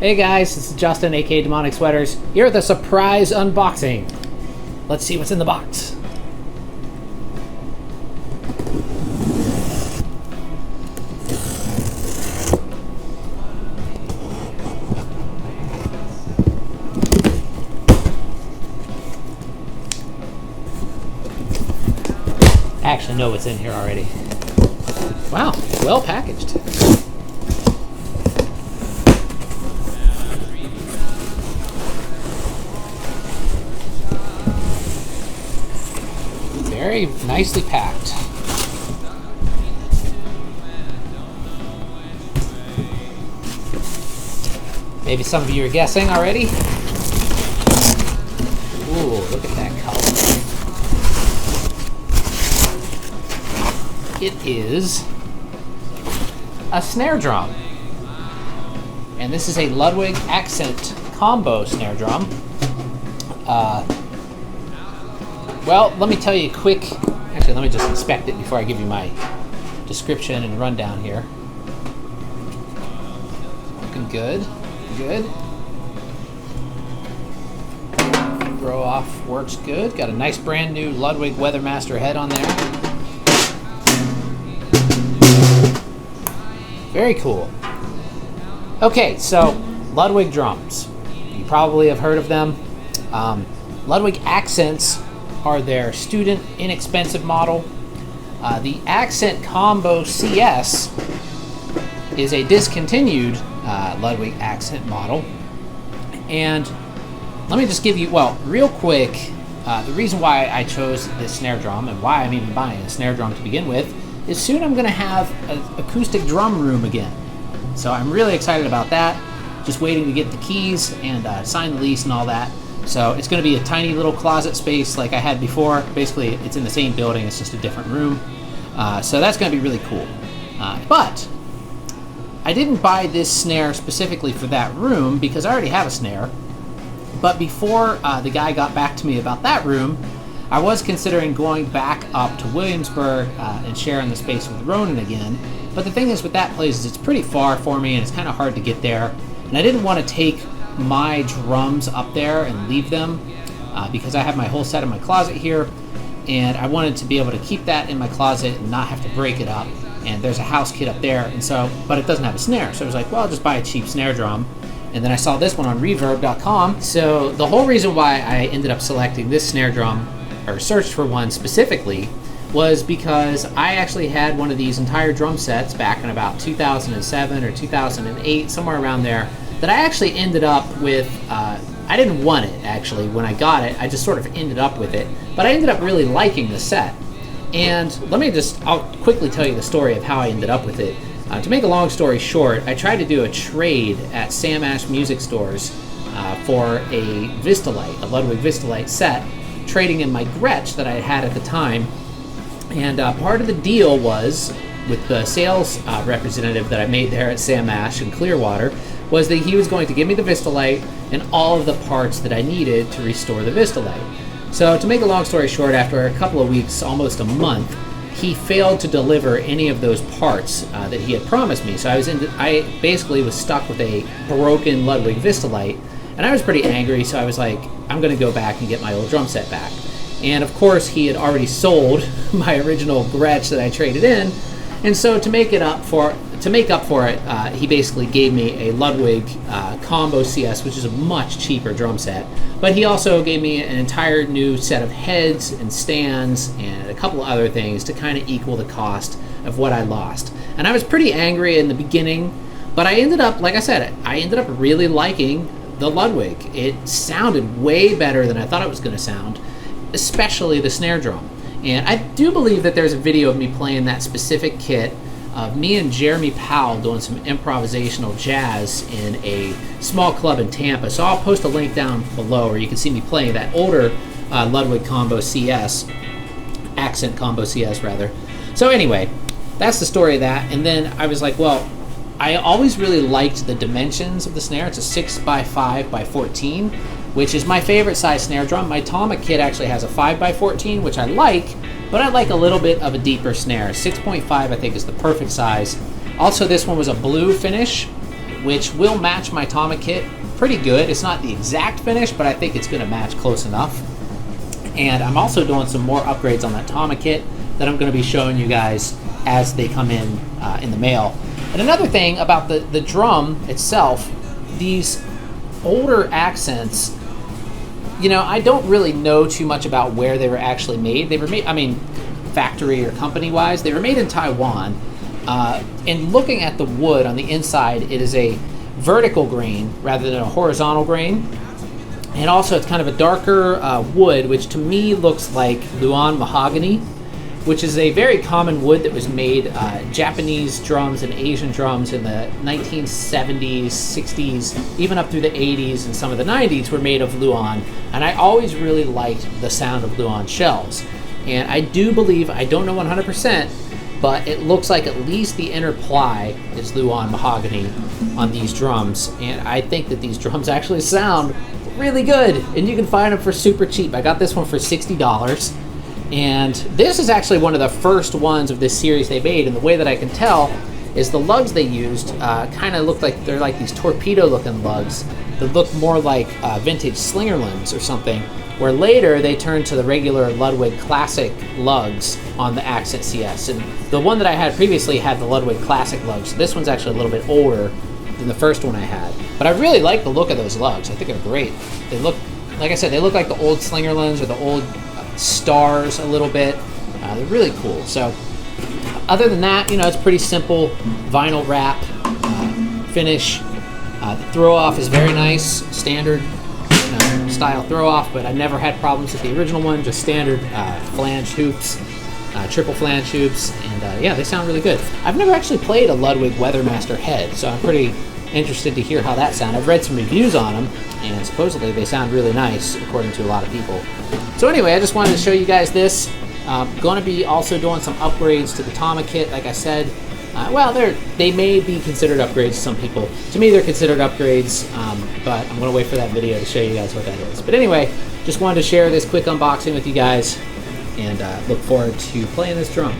Hey guys, this is Justin, aka Demonic Sweaters, here with a surprise unboxing. Let's see what's in the box. I actually know what's in here already. Wow, well packaged. Very nicely packed. Maybe some of you are guessing already. Ooh, look at that color. It is a snare drum. And this is a Ludwig Accent combo snare drum. Well, let me tell you actually let me just inspect it before I give you my description and rundown here. Looking good, good. Throw off works good. Got a nice brand new Ludwig Weathermaster head on there. Very cool. Okay, so Ludwig drums. You probably have heard of them. Ludwig Accents are their student inexpensive model. The Accent Combo CS is a discontinued Ludwig Accent model. And let me just give you, well, real quick, the reason why I chose this snare drum and why I'm even buying a snare drum to begin with is soon I'm gonna have an acoustic drum room again. So I'm really excited about that. Just waiting to get the keys and sign the lease and all that. So it's going to be a tiny little closet space like I had before. Basically, it's in the same building, it's just a different room. So that's going to be really cool. But I didn't buy this snare specifically for that room because I already have a snare. But before the guy got back to me about that room, I was considering going back up to Williamsburg and sharing the space with Ronan again. But the thing is with that place is it's pretty far for me and it's kind of hard to get there. And I didn't want to take my drums up there and leave them because I have my whole set in my closet here, and I wanted to be able to keep that in my closet and not have to break it up. And there's a house kit up there, and so, but it doesn't have a snare, so I was like, well, I'll just buy a cheap snare drum. And then I saw this one on reverb.com. So the whole reason why I ended up selecting this snare drum, or searched for one specifically, was because I actually had one of these entire drum sets back in about 2007 or 2008, somewhere around there, that I actually ended up with. I didn't want it actually when I got it, I just sort of ended up with it, but I ended up really liking the set. And I'll quickly tell you the story of how I ended up with it. To make a long story short, I tried to do a trade at Sam Ash music stores for a Vistalite, a Ludwig Vistalite set, trading in my Gretsch that I had at the time. And part of the deal was, with the sales representative that I made there at Sam Ash in Clearwater, was that he was going to give me the Vistalite and all of the parts that I needed to restore the Vistalite. So to make a long story short, after a couple of weeks, almost a month, he failed to deliver any of those parts that he had promised me. So I basically was stuck with a broken Ludwig Vistalite, and I was pretty angry, so I was like, I'm gonna go back and get my old drum set back. And of course, he had already sold my original Gretsch that I traded in, and so to make up for it, he basically gave me a Ludwig Combo CS, which is a much cheaper drum set. But he also gave me an entire new set of heads and stands and a couple of other things to kind of equal the cost of what I lost. And I was pretty angry in the beginning, but I ended up, like I said, really liking the Ludwig. It sounded way better than I thought it was going to sound, especially the snare drum. And I do believe that there's a video of me playing that specific kit of me and Jeremy Powell doing some improvisational jazz in a small club in Tampa. So I'll post a link down below where you can see me playing that older Ludwig Combo CS, Accent Combo CS rather. So anyway, that's the story of that. And then I was like, well, I always really liked the dimensions of the snare. It's a 6x5x14, which is my favorite size snare drum. My Atomic kit actually has a 5x14, which I like, but I like a little bit of a deeper snare. 6.5 I think is the perfect size. Also, this one was a blue finish, which will match my Tama kit pretty good. It's not the exact finish, but I think it's going to match close enough. And I'm also doing some more upgrades on that Tama kit that I'm going to be showing you guys as they come in the mail. And another thing about the drum itself, these older accents, you know, I don't really know too much about where they were actually made. They were made, I mean, factory or company-wise, they were made in Taiwan. And looking at the wood on the inside, it is a vertical grain rather than a horizontal grain. And also it's kind of a darker wood, which to me looks like Luan mahogany, which is a very common wood that was made Japanese drums and Asian drums in the 1970s, 60s, even up through the 80s and some of the 90s were made of Luan. And I always really liked the sound of Luan shells. And I do believe, I don't know 100%, but it looks like at least the inner ply is Luan mahogany on these drums. And I think that these drums actually sound really good, and you can find them for super cheap. I got this one for $60. And this is actually one of the first ones of this series they made, and the way that I can tell is the lugs they used kind of look like they're like these torpedo-looking lugs that look more like vintage Slingerlands or something, where later they turned to the regular Ludwig Classic lugs on the Accent CS. And the one that I had previously had the Ludwig Classic lugs, so this one's actually a little bit older than the first one I had. But I really like the look of those lugs. I think they're great. They look, like I said, they look like the old Slingerlands or the old Stars a little bit. They're really cool. So other than that, you know, it's pretty simple vinyl wrap finish. The throw off is very nice, standard style throw off, but I never had problems with the original one, just standard flange hoops, triple flange hoops, and yeah, they sound really good. I've never actually played a Ludwig Weathermaster head, so I'm pretty interested to hear how that sounds. I've read some reviews on them, and supposedly they sound really nice, according to a lot of people. So anyway, I just wanted to show you guys this. Going to be also doing some upgrades to the Tama kit, like I said. Well, they may be considered upgrades to some people. To me, they're considered upgrades, but I'm going to wait for that video to show you guys what that is. But anyway, just wanted to share this quick unboxing with you guys, and look forward to playing this drum.